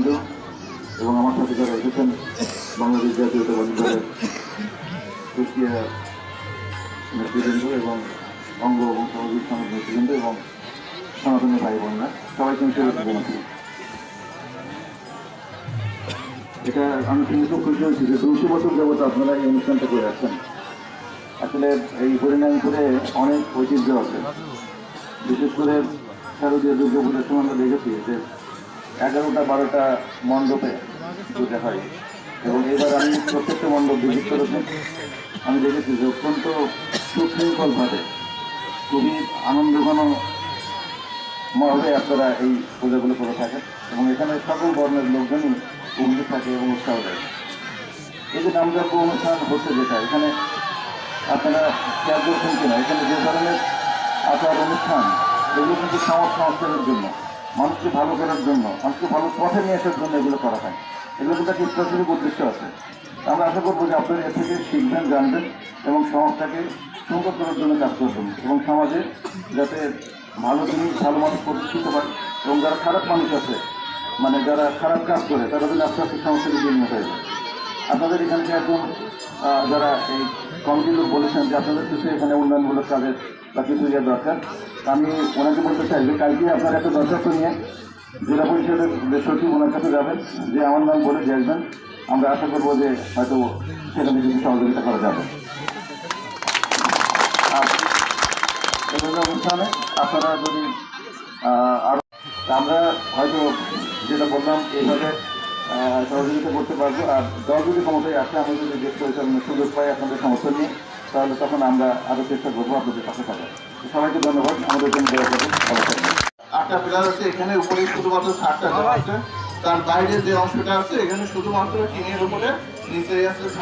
নেতৃবৃন্দ এবং আমার সাথে যারা এসেছেন বাংলাদেশ জাতীয়তাবাদী দলের এশিয়া নেতৃবৃন্দ এবং অঙ্গ এবং সামাজিক সমাজ নেতৃবৃন্দ এবং সনাতনী ভাই বোনরা সবাইকে জানাচ্ছি। এটা আমি কিন্তু খুব খুশি হয়েছি যে 200 বছর যাবত আপনারা এই অনুষ্ঠানটা করে আছেন। আসলে এই হরিনামপুরে অনেক ঐতিহ্য আছে, বিশেষ করে শারদীয় দুর্গাপূজার সময় আমরা দেখেছি যে 11টা-12টা মণ্ডপে পূজা হয় এবং এবার আমি প্রত্যেকটা মণ্ডপ ভিজিট করেছি। আমি দেখেছি যে অত্যন্ত সুশৃঙ্খলভাবে খুবই আনন্দঘনভাবে আপনারা এই পূজাগুলো করে থাকেন এবং এখানে সকল বর্ণের লোকজনই উপস্থিত থাকে এবং উৎসাহ দেয়। এই যে নামযজ্ঞ অনুষ্ঠান হচ্ছে যেটা, এখানে আপনারা খেয়াল করছেন কিনা, এখানে যে ধরনের আচার অনুষ্ঠান এগুলো কিন্তু সমাজ সংস্কারের জন্য, মানুষকে ভালো করার জন্য, মানুষকে ভালো পথে নিয়ে আসার জন্য এগুলো করা হয়। এগুলো কিন্তু একটা স্পেসিফিক উদ্দেশ্য আছে। আমরা আশা করবো যে আপনারা এর থেকে শিখবেন, জানবেন এবং সমাজটাকে সুন্দর করার জন্য কাজ করবেন এবং সমাজে যাতে ভালো জিনিস, ভালো মানুষ প্রতিষ্ঠিত হয় এবং যারা খারাপ মানুষ আছে, মানে যারা খারাপ কাজ করে, তারা যদি আস্তে আস্তে সমাজ থেকে বিলীন হয়ে যায়। আপনাদের এখানে একজন যারা এই কমিটির লোক বলেছেন যে আপনাদের কিছু এখানে উন্নয়নমূলক কাজের বা কিছু ইয়ে দরকার, আমি ওনাকে বলতে চাই যে কালকে আপনার একটা দরখাস্ত নিয়ে জেলা পরিষদের যে সচিব ওনার কাছে যাবেন, যে আমার নাম বলে দিয়ে আসবেন। আমরা আশা করবো যে হয়তো সেখানে কিছু সহযোগিতা করা যাবে। আর এগুলো অনুষ্ঠানে আপনারা যদি আরও, আমরা হয়তো যেটা বললাম এইভাবে সহযোগিতা করতে পারবো। আর দল যদি ক্ষমতায় আসে, আমরা যদি দেশ পরিচালনার সুযোগ পাই আপনাদের সমর্থন নিয়ে, তাহলে তখন আমরা আরও চেষ্টা করবো আপনাদের পাশে থাকার। সবাইকে ধন্যবাদ। আমাদের জন্য দয়া করবেন। ভালো থাকবেন। 8টা পিলার আছে, এখানে উপরে শুধুমাত্র 7টা দেওয়া আছে, তার বাইরে যে অংশটা আছে এখানে শুধুমাত্র টিনের উপরে নিচে আছে